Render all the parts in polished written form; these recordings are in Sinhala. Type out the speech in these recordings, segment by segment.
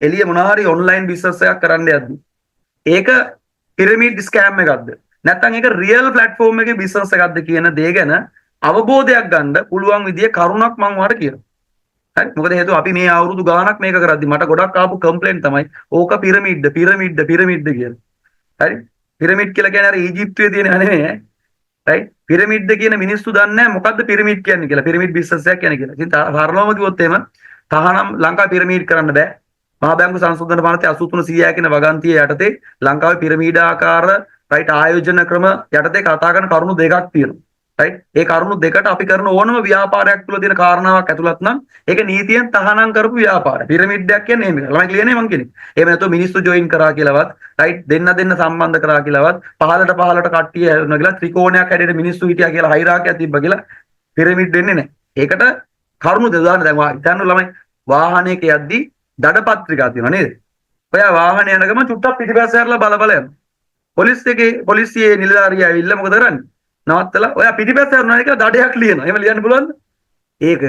එළිය මොනවා හරි ඔන්ලයින් බිස්නස් එකක් කරන්න යද්දි ඒක පිරමිඩ් ස්කෑම් එකක්ද නැත්නම් ඒක රියල් ප්ලැට්ෆෝම් එකේ බිස්නස් එකක්ද කියන දේ ගැන අවබෝධයක් ගන්න පුළුවන් විදිය කරුණක් මම ඔයාලට කියනවා. හරි මොකද හේතුව අපි මේ අවුරුදු ගාණක් මේක කරද්දි මට ගොඩක් ආපු කම්ප්ලේන්ට් තමයි ඕක පිරමිඩ් කියලා. හරි පිරමිඩ් කියලා කියන්නේ අර ඊජිප්තුවේ තියෙන නෙමෙයි ඈ. රයිට් පිරමිඩ් කියන මිනිස්සු දන්නේ නැහැ මොකද්ද පිරමිඩ් කියන්නේ කියලා. පිරමිඩ් බිස්නස් එකක් කියන්නේ කියලා. ඉතින් සරලවම කිව්වොත් එහෙම තහනම් ලංකාවේ පිරමිඩ් කරන්න බෑ. මහා බැංකු සංශෝධන පනතේ 83 100 කියන වගන්තිය යටතේ ලංකාවේ පිරමීඩ ආකාර රයිට් ආයෝජන ක්‍රම යටතේ කතා කරන කරුණු දෙකක් තියෙනවා. රයිට් ඒ කරුණු දෙකට අපි කරන ඕනම ව්‍යාපාරයක් තුළ තියෙන කාරණාවක් ඇතුළත් නම් ඒක නීතියෙන් තහනම් කරපු ව්‍යාපාරය. පිරමිඩ්යක් කියන්නේ මේක. ළමයි ක්ලියර් නේ මං කියන්නේ. එහෙම නැත්නම් මිනිස්සු ජොයින් කරා කියලාවත් රයිට් දෙන්න සම්බන්ධ කරා කියලාවත් පහලට කට්ටිය හැරුණා කියලා ත්‍රිකෝණයක් හැදෙන්න මිනිස්සු හිටියා කියලා හයිරාකියක් තිබ්බා කියලා පිරමිඩ් වෙන්නේ නැහැ. ඒකට කරුණු දෙදාන්න දැන් හිතන්න ළමයි වාහනයක යද්දී දඩ පත්‍රිකා තියෙනවා නේද? ඔයා වාහනේ යන ගමන් චුට්ටක් පිටිපස්ස හැරලා බල යනවා. පොලිසියේ නිලධාරියා ඇවිල්ලා මොකද කරන්නේ? නවත්තලා ඔයා පිටිපස්ස හැරුණා කියලා දඩයක් ලියනවා. එහෙම ලියන්න පුළුවන්ද? ඒක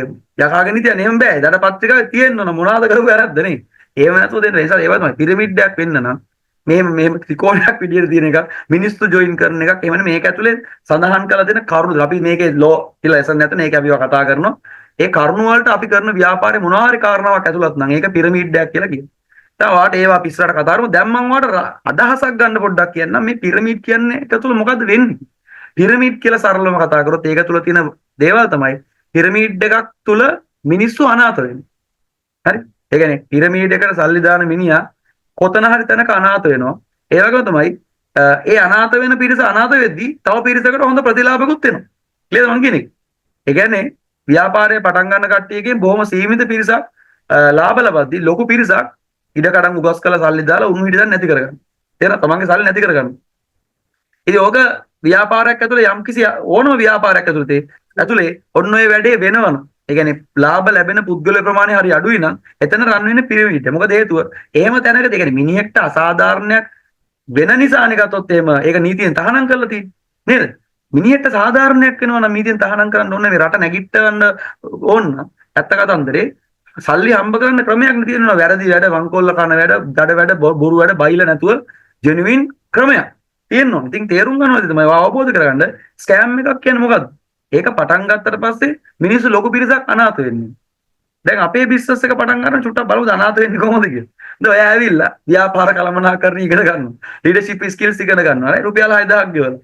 යකාගෙන ඉතින් එහෙම බෑ. දඩ පත්‍රිකාවේ තියෙන්න ඕන මොනවාද කරපු වැරද්ද නේ? එහෙම නැතුව දෙන්න. ඒ නිසා ඒවා තමයි පිරමිඩ්යක් වෙන්න නම් මෙහෙම ත්‍රිකෝණයක් විදියට තියෙන එක මිනිස්සු ජොයින් කරන එකක්. එහෙම මේක ඇතුලේ සඳහන් කරලා දෙන කරුණු. අපි මේකේ ලෝ කියලා එසන් නැත්නම් ඒක අපිව කතා කරනවා. ඒ කරුණු වලට අපි කරන ව්‍යාපාරේ මොනවා හරි කාරණාවක් ඇතුළත් නම් ඒක පිරමිඩ්යක් කියලා කියනවා. දැන් ඔයාලට ඒවා පිස්සරට කතා කරමු. දැන් මම ඔයාලට අදහසක් ගන්න පොඩ්ඩක් කියන්නම්. මේ පිරමිඩ් කියන්නේ ඒක තුළ මොකද්ද වෙන්නේ? පිරමිඩ් කියලා සරලවම කතා කරොත් ඒක තුළ තියෙන දේවල් තමයි පිරමිඩ් එකක් තුළ මිනිස්සු අනාථ වෙන්නේ. හරි? ඒ කියන්නේ පිරමිඩ් එකට සල්ලි දාන මිනිහා කොතන හරි තැනක අනාථ වෙනවා. ඒ වගේම තමයි ඒ අනාථ වෙන පිරිස අනාථ වෙද්දී තව පිරිසකට හොඳ ප්‍රතිලාභකුත් වෙනවා. ක්ලියර්ද මං කියන්නේ? ඒ කියන්නේ ව්‍යාපාරය පටන් ගන්න කට්ටියකින් බොහොම සීමිත පිරිසක් ලාභ ලබද්දී ලොකු පිරිසක් ඉඩ කඩන් උගස් කරලා සල්ලි දාලා උණු හිටි දැන් නැති කරගන්න. තේරෙනවද? තමන්ගේ සල්ලි නැති කරගන්න. ඉතින් ඕක ව්‍යාපාරයක් ඇතුලේ යම්කිසි ඕනම ව්‍යාපාරයක් ඇතුලේ ඔන්න ඔය වැඩේ වෙනවනම් ඒ කියන්නේ ලාභ ලැබෙන පුද්ගල ප්‍රමාණය හරි අඩුයි නම් එතන රන් වෙන්නේ පිරමිඩ්. මොකද හේතුව? එහෙම තැනකදී ඒ කියන්නේ මිනිහෙක්ට අසාධාරණයක් වෙන නිසානේ ගත්තොත් එහෙම ඒක නීතියෙන් තහනම් කරලා තියෙන්නේ. නේද? මිනිහෙක්ට සාධාරණයක් වෙනවා නම් නීතියෙන් තහනම් කරන්න ඕනේ මේ රට නැගිට්ටවන්න ඕන නම් ඇත්ත කතන්දරේ සල්ලි හම්බ කරන්න ක්‍රමයක් තියෙනවා. වැරදි වැඩ, වංකොල්ල කන වැඩ, දඩ වැඩ, බොරු වැඩ බයිලා නැතුව ජෙනුයින් ක්‍රමයක් තියෙනවා. ඉතින් තේරුම් ගන්නවද තමයි අවබෝධ කරගන්න ස්කෑම් එකක් කියන්නේ මොකද්ද? ඒක පටන් ගත්තට පස්සේ මිනිස්සු ලොකු පිරිසක් අනාථ වෙන්නේ. දැන් අපේ බිස්නස් එක පටන් ගන්න චුට්ටක් බලමුද අනාථ වෙන්නේ කොහොමද කියලා. දැන් ඔයා ඇවිල්ලා ව්‍යාපාර කළමනාකරණ ඉගෙන ගන්නවා. ලීඩර්ෂිප් ස්කිල්ස් ඉගෙන ගන්නවා. නේ රුපියල් 6000ක් ගෙවලා.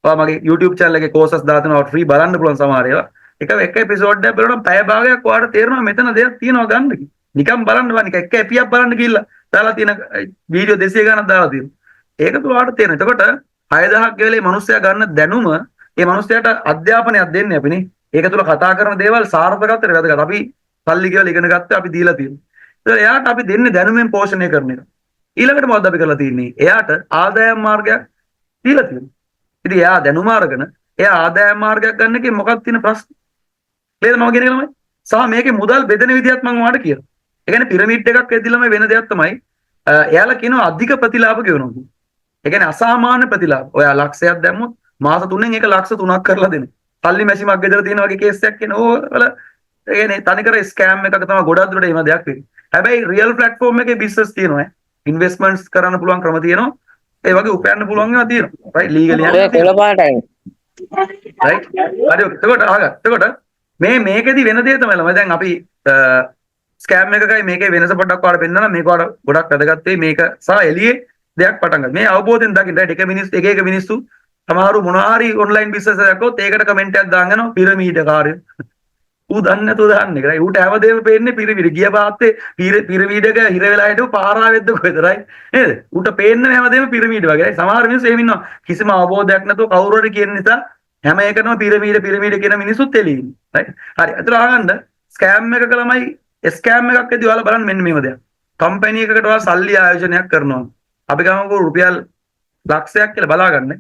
ඔයා මගේ YouTube channel එකේ courses දාලා තියෙනවා free බලන්න පුළුවන් සමහර ඒවා. එක එපිසෝඩ් එකක් බලනකොට පැය භාගයක් ඔයාලට තේරෙනවා මෙතන දෙයක් තියෙනවා ගන්න කියලා. නිකන් බලන්න බෑ. නිකන් එක එපියක් බලන්න ගිහිල්ලා දාලා තියෙන වීඩියෝ 200 ගණන් දාලා තියෙනවා. ඒක ඔයාලට තේරෙනවා. එතකොට 6000ක් ගෙවලේ මිනිස්සයා ගන්න දැනුම ඒ මිනිස්සයාට අධ්‍යාපනයක් දෙන්නේ අපිනේ. ඒක තුල කතා කරන දේවල් සාර්ථකත්වයට වැදගත්. අපි සල්ලි ගෙවලා ඉගෙන ගත්තා අපි දීලා තියෙනවා. ඒතකොට එයාට අපි දෙන්නේ දැනුමෙන් පෝෂණය කරන එක. ඊළඟට මොකද්ද අපි කරලා තියෙන්නේ? එයාට ආදායම් මාර්ගයක් දීලා තියෙනවා. ඉතින් එයා දැනුම අරගෙන එයා ආදායම් මාර්ගයක් ගන්න එකේ මොකක්ද තියෙන ප්‍රශ්නේ? නේද මම කියන්නේ ළමයි? සහ මේකේ මුදල් බෙදෙන විදිහත් මම ඔයාලට කියනවා. ඒ කියන්නේ පිරමිඩ් එකක් ඇදලා වෙන දෙයක් තමයි එයාලා කියනවා අධික ප්‍රතිලාභ ගෙවනවා කියලා. ඒ කියන්නේ අසාමාන්‍ය ප්‍රතිලාභ. ඔයා ලක්ෂයක් දැම්මොත් මාස 3න් ඒක ලක්ෂ 3ක් කරලා දෙනවා. සල්ලි මැෂිමක් ගෙදර තියෙන වගේ කේස් එකක් කියන ඕවල ඒ කියන්නේ තනිකර ස්කෑම් එකක තමයි ගොඩක් දුරට එහෙම දෙයක් වෙන්නේ. හැබැයි රියල් ප්ලැට්ෆෝම් එකේ බිස්නස් තියෙනවා. ඉන්වෙස්ට්මන්ට්ස් කරන්න පුළුවන් ක්‍රම තියෙනවා. ඒ වගේ උපයන්න පුළුවන් ඒවා තියෙනවා. රයිට් ලීගලි යනවා. ඔය කොළ පාටයි. රයිට්. හරි එතකොට අහගන්න. එතකොට මේකෙදි වෙන දේ තමයි ළමයි දැන් අපි ස්කෑම් එකකයි මේකේ වෙනස පොඩ්ඩක් ඔයාලට පෙන්නනවා. මේක ඔයාලට ගොඩක් වැදගත් වෙයි. මේක සහ එළියේ දෙයක් පටන් ගන්න. මේ අවබෝධයෙන් දකින්න රයිට් එක මිනිස්සු සමහරු මොනවා හරි ඔන්ලයින් බිස්නස් එකක් කරොත් ඒකට කමෙන්ට් එකක් දාගෙන යනවා පිරමීඩ කාර්ය. ඌ දන්නේ නැතුව දාන්නේ කරා. ඌට හැමදේම පේන්නේ පිරමීඩ. ගිය පාත්තේ පිරමීඩක හිර වෙලා හිටපු පාරාවෙද්ද කොහෙද රයිට් නේද? ඌට පේන්නේ හැමදේම පිරමීඩ වගේ. සමහර මිනිස්සු එහෙම ඉන්නවා. කිසිම අවබෝධයක් නැතුව කවුරු හරි කියන නිසා හැම එකනම පිරමීඩ කියන මිනිස්සුත් එළියින්. රයිට්. හරි. අතට අහගන්න ස්කෑම් එකක ළමයි ස්කෑම් එකක් ඇදී ඔයාලා බලන්න මෙන්න මේව දෙයක්. කම්පැනි එකකට ඔයාලා සල්ලි ආයෝජනයක් කරනවා. අපි ගමු රුපියල් ලක්ෂයක් කියලා බලාගන්න.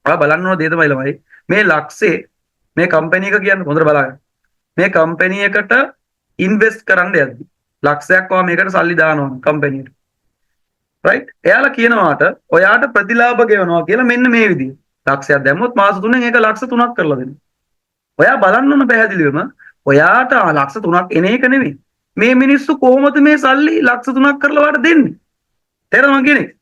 ඔයා බලන්න ඕන දේ තමයි ළමයි මේ ලක්ෂේ මේ කම්පැනි එක කියන්නේ හොඳට බලන්න. මේ කම්පැනි එකට ඉන්වෙස්ට් කරන්න යද්දි ලක්ෂයක් ඔයා මේකට සල්ලි දානවා කම්පැනියට. රයිට්? එයාලා කියනවාට ඔයාට ප්‍රතිලාභ ගෙවනවා කියලා මෙන්න මේ විදිහ. ලක්ෂයක් දැම්මොත් මාස 3න් ඒක ලක්ෂ 3ක් කරලා දෙනවා. ඔයා බලන්න ඕන පැහැදිලිවම ඔයාට ලක්ෂ 3ක් එන එක නෙවෙයි. මේ මිනිස්සු කොහොමද මේ සල්ලි ලක්ෂ 3ක් කරලා වාට දෙන්නේ? තේරෙනවද මං කියන්නේ?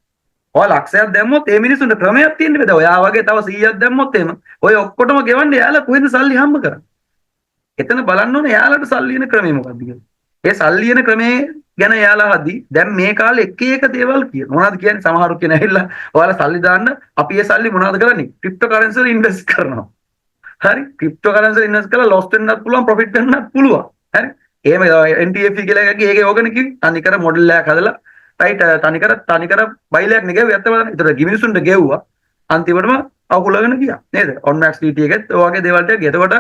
ඔය ලක්ෂයක් දැම්මොත් ඒ මිනිස්සුන්ට ක්‍රමයක් තියෙන්න බෑ. ඔයා වගේ තව 100ක් දැම්මොත් එහෙම ඔය ඔක්කොටම ගෙවන්නේ යාලා කොහෙන්ද සල්ලි හම්බ කරන්නේ? එතන බලන්න ඕනේ යාලට සල්ලි එන ක්‍රමය මොකක්ද කියලා. ඒ සල්ලි එන ක්‍රමේ ගැන යාලා හදි දැන් මේ කාලේ එක එක දේවල් කියන. මොනවද කියන්නේ? සමහරු කියන ඇවිල්ලා ඔයාලා සල්ලි දාන්න අපි ඒ සල්ලි මොනවද කරන්නේ? ක්‍රිප්ටෝ කරන්සි වල ඉන්වෙස්ට් කරනවා. හරි ක්‍රිප්ටෝ කරන්සි වල ඉන්වෙස්ට් කරලා ලොස් වෙන්නත් පුළුවන් ප්‍රොෆිට් වෙන්නත් පුළුවන්. හරි එහෙම NTFE කියලා එකක් ඒකේ ඕගන කිව්ව තනිකර මොඩල් එකක් හදලා රයිට් තනිකර බයිලයක් නෙගෙව ඇත්ත බලන්න. ඒතර ගිමිනිසුන්ට ගෙව්වා. අන්තිමටම අකුලගෙන ගියා. නේද? ඔන්මැක්ස් TT එකෙත් ඔය වගේ දේවල් ටික. එතකොට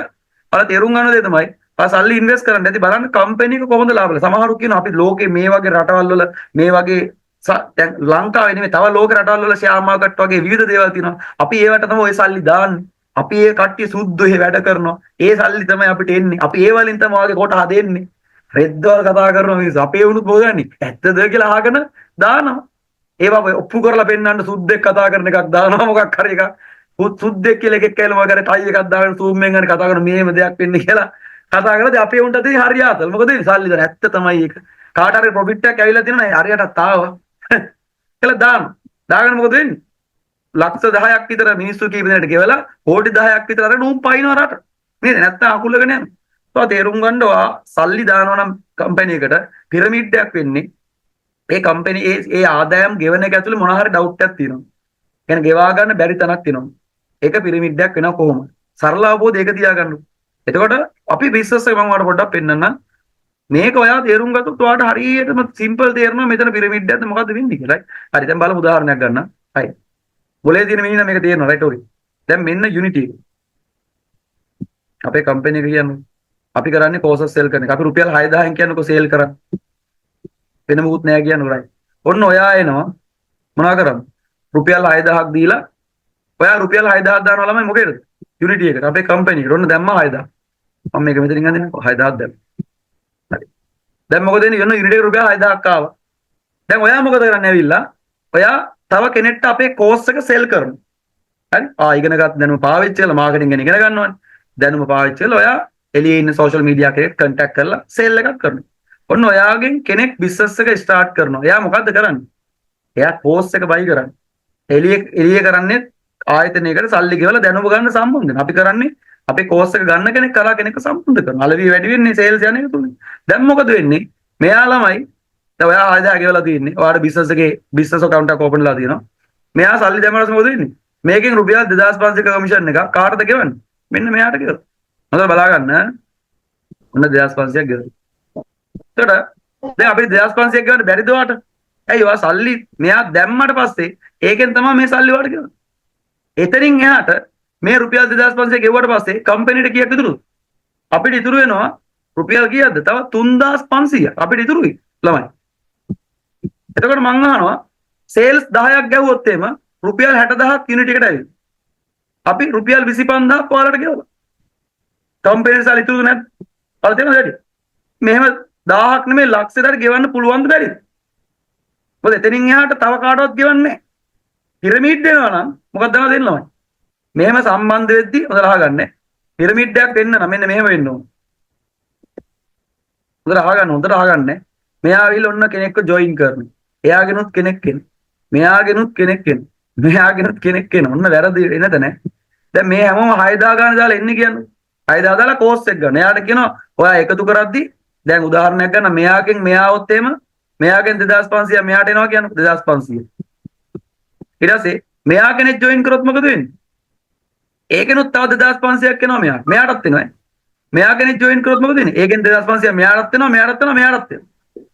අර තේරුම් ගන්න දේ තමයි ආ සල්ලි ඉන්වෙස්ට් කරන්න ඇති බලන්න කම්පැනි එක කොහොමද ලාභ වෙලා. සමහරු කියනවා අපි ලෝකේ මේ වගේ රටවල් වල මේ වගේ දැන් ලංකාවේ නෙමෙයි තව ලෝක රටවල් වල ෂෙයා මාකට් වගේ විවිධ දේවල් තියෙනවා. අපි ඒවට තමයි ওই සල්ලි දාන්නේ. අපි ඒ කට්ටිය සුද්ධ එහෙ වැඩ කරනවා. ඒ සල්ලි තමයි අපිට එන්නේ. අපි ඒ වලින් තමයි වගේ කොට හදෙන්නේ. රෙද්දවල් කතා කරනවා මිනිස්සු. අපේ වුණුත් මොකදන්නේ? ඇත්තද කියලා අහගෙන දානවා. ඒවා ඔප්පු කරලා පෙන්නන්න සුද්දෙක් කතා කරන එකක් දානවා මොකක් හරි එකක්. සුද්දෙක් කියලා එකෙක් කියලා මොකද ටයි එකක් දාගෙන සූම් එකෙන් හරි කතා කරන මේම දෙයක් වෙන්නේ කියලා කතා කරලා අපේ උන්ට දෙයි හරියාතල්. මොකද මේ සල්ලි දාන ඇත්ත තමයි ඒක. කාට හරි ප්‍රොෆිට් එකක් ඇවිල්ලා තියෙනවා හරියටත් ආවා. කියලා දානවා. දාගෙන මොකද වෙන්නේ? ලක්ෂ 10ක් විතර මිනිස්සු කීප දෙනෙක්ට ගෙවලා කෝටි 10ක් විතර අර නූම් පයින්නවා රට. නේද? නැත්තම් අකුලගෙන යනවා. તો තේරුම් ගන්නවා සල්ලි දානවා නම් කම්පැනි එකට පිරමීඩ් එකක් වෙන්නේ ඒ කම්පැනි ඒ ආදායම් ගෙවන එක ඇතුලේ මොන හරි ඩවුට් එකක් තියෙනවා. කියන්නේ ගෙවා ගන්න බැරි තැනක් තියෙනවා. ඒක පිරමීඩ් එකක් වෙනවා කොහොමද? සරල අවබෝධය ඒක තියාගන්න. එතකොට අපි බිස්නස් එක මම ඔයාලට පොඩ්ඩක් පෙන්නන්නම්. මේක ඔයා තේරුම් ගත්තොත් ඔයාලට හරියටම සිම්පල් තේරෙනවා මෙතන පිරමීඩ් එකක්ද මොකද්ද වෙන්නේ කියලා. හරි දැන් බලමු උදාහරණයක් ගන්න. හරි. මොලේ තියෙන මිනිහා මේක තේරෙනවා රයිට් ඕකේ. දැන් මෙන්න යුනිටි එක. අපේ කම්පැනි එක කියන්නේ අපි කරන්නේ කෝසස් සෙල් කරන එක. අපි රුපියල් 6000න් කියනකො සේල් කරන්නේ. වෙන මොකුත් නෑ කියන්නේ රයිට්. ඔන්න ඔයා එනවා මොනවා කරන්නේ? රුපියල් 6000ක් දීලා ඔයා රුපියල් 6000ක් දානවා ළමයි මොකේද? යුනිටි එකට. අපේ කම්පැනි එකට. ඔන්න දැම්මා 6000. මම මේක මෙතනින් අදිනවා 6000ක් දැම්මා. හරි. දැන් මොකද වෙන්නේ? ඔන්න යුනිටි එකට රුපියල් 6000ක් ආවා. දැන් ඔයා මොකද කරන්නේ ඇවිල්ලා? ඔයා තව කෙනෙක්ට අපේ කෝස් එක සෙල් කරනවා. හරි? ඉගෙන ගන්න දැනුම පාවිච්චි කරලා මාකටිං ගැන ඉගෙන ගන්නවනේ. දැනුම පාවිච්චි කරලා ඔයා එළියේ ඉන්න සෝෂල් මීඩියා කෙනෙක් කන්ටැක්ට් කරලා සෙල් එකක් කරනවා. ඔන්න ඔයාගෙන් කෙනෙක් බිස්නස් එක ස්ටාර්ට් කරනවා. එයා මොකද්ද කරන්නේ? එයා කෝස් එක බයි කරන්නේ. එළිය කරන්නේ ආයතනයකට සල්ලි ගෙවලා දැනුම ගන්න සම්බන්ධ වෙන. අපි කරන්නේ අපේ කෝස් එක ගන්න කෙනෙක් කරා කෙනෙක් සම්බන්ධ කරනවා. අලවිය වැඩි වෙන්නේ සේල්ස් යන එක තුනේ. දැන් මොකද වෙන්නේ? මෙයා ළමයි දැන් ඔයා 6000 ගෙවලා තියෙන්නේ. ඔයාට බිස්නස් එකේ බිස්නස් account එකක් ඕපන් වෙලා තියෙනවා. මෙයා සල්ලි දැම්මම මොකද වෙන්නේ? මේකෙන් රුපියල් 2500ක කමිෂන් එක කාටද ගෙවන්නේ? මෙන්න මෙයාට ගෙවලා. හොඳට බලා ගන්න. ඔන්න 2500ක් ගෙවලා. එතකොට දැන් අපි 2500ක් ගෙවන්න බැරිද ඔයාට? ඇයි ඔයා සල්ලි මෙයා දැම්මට පස්සේ ඒකෙන් තමයි මේ සල්ලි වලට ගෙවන්නේ. එතනින් එහාට මේ රුපියල් 2500 ගෙවුවට පස්සේ කම්පැනිට කීයක් ඉතුරුද? අපිට ඉතුරු වෙනවා රුපියල් කීයක්ද? තව 3500ක් අපිට ඉතුරුයි ළමයි. එතකොට මං අහනවා සේල්ස් 10ක් ගැව්වොත් එහෙම රුපියල් 60000ක් යුනිට් එකට ඇවිල්ලා. අපි රුපියල් 25000ක් ඔයාලට ගෙවලා. කම්පැනි සල්ලි ඉතුරුද නැද්ද? ඔයාලා තේරෙනවද වැඩි? මෙහෙම 1000ක් නෙමෙයි ලක්ෂයකට ගෙවන්න පුළුවන්ද බැරිද? මොකද එතනින් එහාට තව කාටවත් ගෙවන්නේ නැහැ. පිරමීඩ් දෙනවා නම් මොකක්ද දන්නවද දෙන්නවයි. මෙහෙම සම්බන්ධ වෙද්දි හොඳට අහගන්න. පිරමීඩ් එකක් දෙන්න නම් මෙන්න මෙහෙම වෙන්න ඕන. හොඳට අහගන්න. මෙයා ඇවිල්ලා ඔන්න කෙනෙක්ව ජොයින් කරනවා. එයාගෙනුත් කෙනෙක් එන. මෙයාගෙනුත් කෙනෙක් එන. මෙයාගෙනුත් කෙනෙක් එන. ඔන්න වැරදි එනද නැහැ. දැන් මේ හැමෝම 6000 ගාන දාලා එන්නේ කියන්නේ. 6000 දාලා කෝස් එක ගන්න. එයාට කියනවා ඔයා එකතු කරද්දි දැන් උදාහරණයක් ගන්න මෙයාගෙන් මෙයාවොත් එහෙම මෙයාගෙන් 2500 මෙයාට එනවා කියන්නේ 2500. ඊට පස්සේ මෙයා කෙනෙක් ජොයින් කරොත් මොකද වෙන්නේ? ඒකෙනුත් තව 2500ක් එනවා මෙයාට. මෙයාටත් එනවා. මෙයා කෙනෙක් ජොයින් කරොත් මොකද වෙන්නේ? ඒකෙන් 2500 මෙයාටත් එනවා මෙයාටත් එනවා මෙයාටත් එනවා.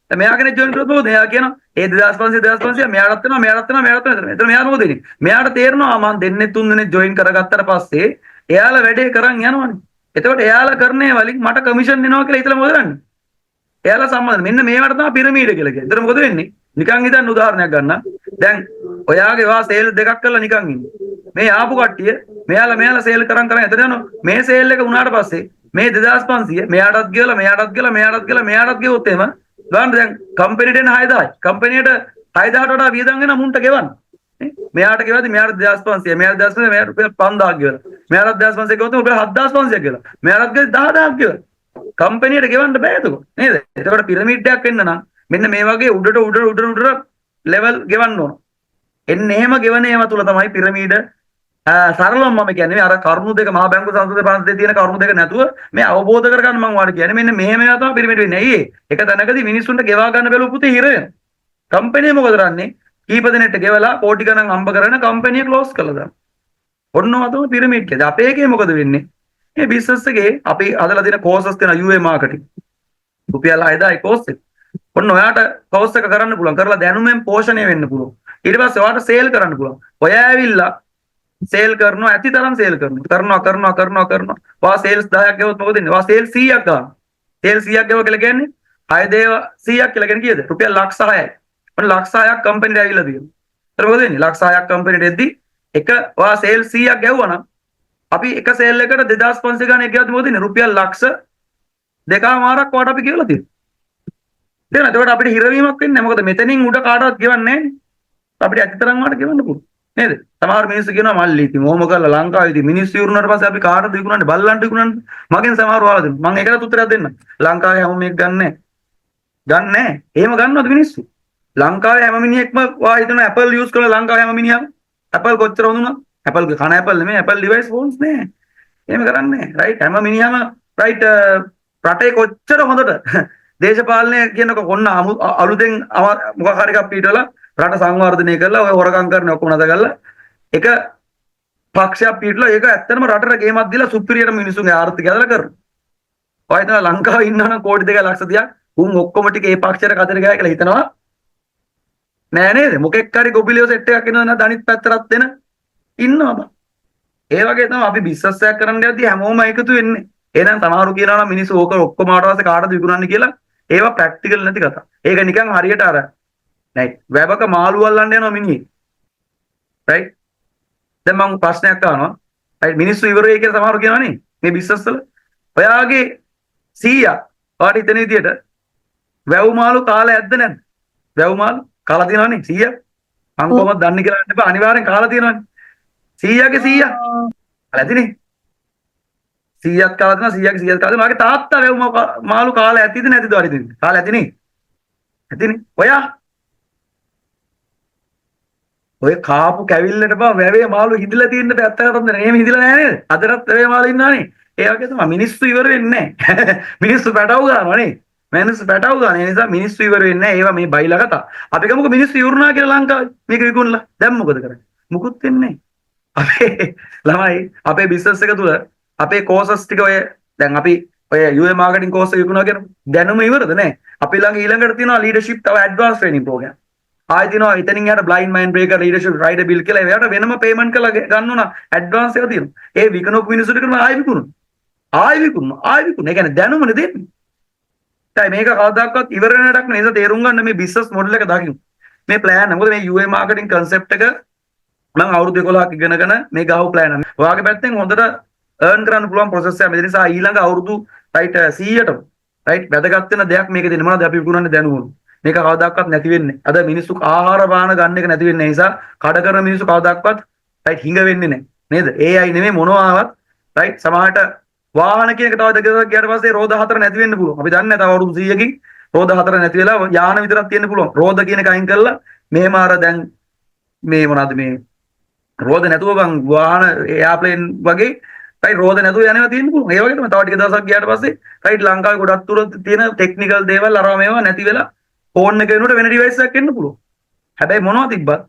දැන් මෙයා කෙනෙක් ජොයින් කරොත් මොකද? එයා කියනවා ඒ 2500 මෙයාටත් එනවා මෙයාටත් එනවා මෙයාටත් එනවා. එතන මෙයා මොකද වෙන්නේ? මෙයාට තේරෙනවා මම දෙන්නේ තුන් දෙනෙක් ජොයින් කරගත්තට පස්සේ එයාලා වැඩේ කරන් යනවනේ. එතකොට එයාලා කරන්නේ වලින් මට කමිෂන් එනවා කියලා හිතලා මොකද කරන්නේ? එයාලා සම්බන්ධ මෙන්න මේවට තමයි පිරමීඩ කියලා කියන්නේ. එතන මොකද වෙන්නේ? නිකන් හිතන්න උදාහරණයක් ගන්න. දැන් ඔයාගේ වා සේල් දෙකක් කරලා නිකන් ඉන්නේ. මේ ආපු කට්ටිය මෙයාලා සේල් කරන් එතන යනවා. මේ සේල් එක වුණාට පස්සේ මේ 2500 මෙයාටත් ගෙවලා මෙයාටත් ගෙවුවොත් එහෙම ගන්න දැන් කම්පැනිට එන 6000යි. කම්පැනියට 6000ට වඩා වියදම් වෙන මුන්ට ගෙවන්න. මෙයාට ගෙවද්දි මෙයාට 2500 මෙයාට 2500 මෙයාට රුපියල් 5000ක් ගෙවලා. මෙයාට 2500 ගෙවුවොත් රුපියල් 7500ක් ගෙවලා. මෙයාට ගෙවද්දි 10000ක් ගෙවලා. කම්පැනියට ගෙවන්න බෑ එතකොට නේද? එතකොට පිරමීඩ් එකක් එන්න නම් මෙන්න මේ වගේ උඩට ලෙවල් ගෙවන්න ඕන. එන්න එහෙම ගෙවන ඒවා තුල තමයි පිරමීඩ සරලවම මම කියන්නේ අර කරුණු දෙක මහා බැංකු සංස්කෘතික පන්තියේ තියෙන කරුණු දෙක නැතුව මේ අවබෝධ කරගන්න මම වාට කියන්නේ මෙන්න මෙහෙම ඒවා තමයි පිරමීඩ වෙන්නේ. ඇයි ඒ? එක තැනකදී මිනිස්සුන්ට ගෙවා ගන්න බැලුව පුතේ හිර වෙනවා. කම්පැනි මොකද කරන්නේ? කීප දෙනෙක්ට ගෙවලා කෝටි ගණන් හම්බ කරගෙන කම්පැනි ක්ලෝස් කළා දානවා. ඔන්නව තමයි පිරමීඩ් එක. අපේ එකේ මොකද වෙන්නේ? මේ බිස්නස් එකේ අපි අදලා දෙන කෝසස් තියෙන UA මාකටිං. රුපියල් 6000යි කෝස් එක. ඔන්න ඔයාට කෝස් එක කරන්න පුළුවන්. කරලා දැනුමෙන් පෝෂණය වෙන්න පුළුවන්. ඊට පස්සේ ඔයාට සේල් කරන්න පුළුවන්. ඔයා ඇවිල්ලා සේල් කරනවා ඇති තරම් සේල් කරනවා. වා සේල්ස් 10ක් ගෙවුවොත් මොකද වෙන්නේ? වා සේල් 100ක් ගන්න. සේල් 100ක් ගෙවුවා කියලා කියන්නේ 6 දේව 100ක් කියලා කියන්නේ කීයද? රුපියල් ලක්ෂ 6යි. ඔන්න ලක්ෂ 6ක් කම්පැනිට ඇවිල්ලා තියෙනවා. ඒතර මොකද වෙන්නේ? ලක්ෂ 6ක් කම්පැනිට එද්දි එක වා සේල් 100ක් ගැව්වා නම් අපි එක සේල් එකකට 2500 ගණන් එක ගියොත් මොකද වෙන්නේ? රුපියල් ලක්ෂ දෙකමාරක් වාට අපි ගෙවලා තියෙනවා. දැන් එතකොට අපිට හිරවීමක් වෙන්නේ නැහැ. මොකද මෙතනින් උඩ කාටවත් ගෙවන්නේ නැහැ. අපිට ඇත්තටම වාට ගෙවන්න පුළුවන්. නේද? සමහර මිනිස්සු කියනවා මල්ලි ඉතින් මොහොම කරලා ලංකාවේ ඉතින් මිනිස්සු ඉවරුනාට පස්සේ අපි කාටද විකුණන්නේ? බල්ලන්ට විකුණන්නේ. මගෙන් සමහර වාලා දෙනවා. මම ඒකට උත්තරයක් දෙන්නම්. ලංකාවේ හැම මේක ගන්නෑ. ගන්නෑ. එහෙම ගන්නවද මිනිස්සු? ලංකාවේ හැම මිනිහෙක්ම වා හිතනවා Apple use කරලා ලංකාවේ හැම මිනිහම Apple කොච්චර හොඳුණා? Apple කන Apple නෙමෙයි Apple device phones නේ. එහෙම කරන්නේ නැහැ. right? හැම මිනිහම right රටේ කොච්චර හොඳට දේශපාලනය කියනක කොන්න අලුතෙන් මොකක් හරි එකක් පිටවලා රට සංවර්ධනය කරලා ඔය හොරකම් කරන ඔක්කොම නැද කරලා එක පක්ෂයක් පිටලා ඒක ඇත්තටම රටට ගේමක් දීලා සුපිරියට මිනිසුන්ගේ ආර්ථිකය හදලා කරනවා. ඔය හිතනවා ලංකාවේ ඉන්නවනම් කෝටි 2 ලක්ෂ 30ක් උන් ඔක්කොම ටික ඒ පක්ෂයට කතර ගෑ කියලා හිතනවා. නෑ නේද? මොකෙක් හරි ගොබිලියෝ සෙට් එකක් එනවා නේද අනිත් පැත්තටත් දෙන ඉන්නවා බං. ඒ වගේ තමයි අපි බිස්නස් එකක් කරන්න යද්දී හැමෝම එකතු වෙන්නේ. එහෙනම් සමහරු කියනවා නම් මිනිස්සු ඕක ඔක්කොම ආවට පස්සේ කාටද විකුණන්නේ කියලා. ඒවා ප්‍රැක්ටිකල් නැති කතා. ඒක නිකන් හරියට අර right වැබක මාළු අල්ලන්න යනවා මිනිහෙක්. right දැන් මම ප්‍රශ්නයක් අහනවා. right මිනිස්සු ඉවර වෙයි කියලා සමහරු කියනවනේ මේ බිස්නස් වල. ඔයාගේ 100 ඔයාට හිතන විදියට වැව් මාළු කාලා ඇද්ද නැද්ද? වැව් මාළු කාලා තියෙනවනේ 100. මම කොහොමද දන්නේ කියලා හිතපන් අනිවාර්යෙන් කාලා තියෙනවනේ. 100ගේ 100. ඇතිනේ 100ක් කාලා දෙනවා 100ක් කාලා මගේ තාත්තා වැව් මාළු කාලා ඇතිද නැතිද වරිද කාලා ඇතිනේ ඔයා ඔය කාපු කැවිල්ලට බා වැවේ මාළු හිදලා තියෙන්න පැත්තකට තමයි එහෙම හිදලා නැහැ නේද අදටත් වැවේ මාළු ඉන්නවනේ ඒ වගේ තමයි මිනිස්සු ඉවර වෙන්නේ නැහැ මිනිස්සු පැටව ගන්නවා නේ මිනිස්සු පැටව ගන්න ඒ නිසා මිනිස්සු ඉවර වෙන්නේ නැහැ ඒවා මේ බයිලා කතා අපි ගමුකෝ මිනිස්සු ඉවරුණා කියලා ලංකාවේ මේක විකුණලා දැන් මොකද කරන්නේ මුකුත් වෙන්නේ නැහැ අපේ ළමයි අපේ බිස්නස් එක තුල අපේ කෝසස් ටික ඔය දැන් අපි ඔය UA මාකටිං කෝස් එක විකුණනවා කියන දැනුම ඉවරද නැහැ අපි ළඟ ඊළඟට තියෙනවා ලීඩර්ෂිප් තව ඇඩ්වාන්ස් ට්‍රේනින් ප්‍රෝග්‍රෑම් ආයෙ තියෙනවා ඉතින් යාට blind mind breaker leadership rider bill කියලා ඒවට වෙනම පේමන්ට් කරලා ගන්න ඕන ඇඩ්වාන්ස් එක තියෙනවා ඒ විකුණපු මිනිස්සුන්ට කරන ආයෙ විකුණනවා ඒ කියන්නේ දැනුමනේ දෙන්නේ දැන් මේක කවදාකවත් ඉවර වෙන එකක් නෙවෙයි තේරුම් ගන්න මේ බිස්නස් මොඩල් එක දකින්න මේ ප්ලෑන් මොකද මේ UA මාකටිං කන්සෙප්ට් එක මම අවුරුදු 11ක් ඉගෙනගෙන මේ ගහව ප්ලෑන් එක ඔයාගේ පැත්තෙන් හොඳට earn කරන්න පුළුවන් process එක. ඒ නිසා ඊළඟ අවුරුදු right 100ට right වැදගත් වෙන දෙයක් මේකේ දෙන්න මොනවද අපි විකුණන්නේ දැනුම. මේක කවදාකවත් නැති වෙන්නේ. අද මිනිස්සු ආහාර පාන ගන්න එක නැති වෙන්නේ. ඒ නිසා කඩ කරන මිනිස්සු කවදාකවත් right හිඟ වෙන්නේ නැහැ. නේද? AI නෙමෙයි මොනවා ආවත් right සමහරට වාහන කියන එක තව දෙකක් ගියාට පස්සේ රෝද 4 නැති වෙන්න පුළුවන්. අපි දන්නේ නැහැ තව අවුරුදු 100කින් රෝද 4 නැති වෙලා යාන විතරක් තියෙන්න පුළුවන්. රෝද කියන එක අයින් කරලා මෙහෙම අර දැන් මේ මොනවද මේ රෝද නැතුව බං වාහන එයාප්ලේන් වගේ right රෝද නැතුව යනවා තියෙන්න පුළුවන්. ඒ වගේ තමයි තව ටික දවසක් ගියාට පස්සේ right ලංකාවේ ගොඩක් දුර තියෙන ටෙක්නිකල් දේවල් අරවා මේවා නැති වෙලා ෆෝන් එක වෙනුවට වෙන ඩිවයිස් එකක් එන්න පුළුවන්. හැබැයි මොනවද තිබ්බත්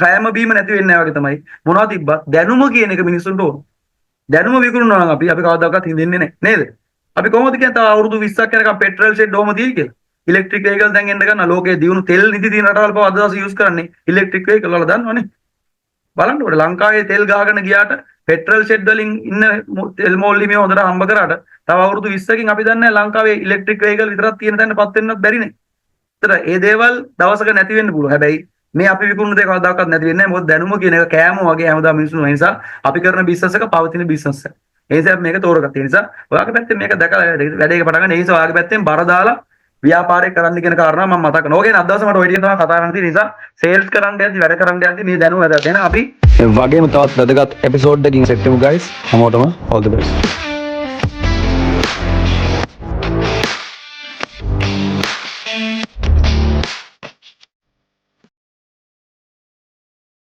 කෑම බීම නැති වෙන්නේ නැහැ වගේ තමයි. මොනවද තිබ්බත් දැනුම කියන එක මිනිස්සුන්ට ඕන. දැනුම විකුණනවා නම් අපි කවදාකවත් හින්දෙන්නේ නැහැ නේද? අපි කොහොමද කියන්නේ තව අවුරුදු 20ක් යනකම් පෙට්‍රල් ෂෙඩ් ඕම තියෙයි කියලා. ඉලෙක්ට්‍රික් වෙහිකල් දැන් එන්න ගන්න ලෝකයේ දියුණු තෙල් නිදි තියෙන රටවල් පව අද දවස් යූස් කරන්නේ ඉලෙක්ට්‍රික් වෙහිකල් වල දන්නවනේ. බලන්නකොට ලංකාවේ තෙල් ගහගෙන ගියාට පෙට්‍රල් ෂෙඩ් වලින් ඉන්න තෙල් මෝල්ලි මේ හොඳට හම්බ කරාට තව අවුරුදු 20කින් අපි දන්නේ ලංකාවේ ඉලෙක්ට්‍රික් වෙහිකල් විතරක් තියෙන තැනටපත් වෙන්නත් බැරිනේ. ඒතර ඒ දේවල් දවසක නැති වෙන්න පුළුවන්. හැබැයි මේ අපි විකුණන දේ කවදාකවත් නැති වෙන්නේ නැහැ. මොකද දැනුම කියන එක කෑම වගේ හැමදාම මිනිස්සුන් ඒ නිසා අපි කරන බිස්නස් එක පවතින බිස්නස් එක. ඒ නිසා මේක තෝරගත්තා. ඒ නිසා ඔයාගේ පැත්තෙන් මේක දැකලා වැඩේක පටන් ගන්න. ඒ නිසා ඔයාගේ පැත්තෙන් බර දාලා ව්‍යාපාරය කරන්න කියන කාරණා මම මතක් කරනවා. ඕකේ අද දවසේ මට ඔය ටික තමයි කතා කරන්න තියෙන නිසා සේල්ස් කරන්න යද්දි වැඩ කරන්න යද්දි මේ දැනුම වැදගත්. එහෙනම් අපි වගේම තවත් වැදගත් එපිසෝඩ් එකකින් සෙට් වෙමු guys. හැමෝටම all the best.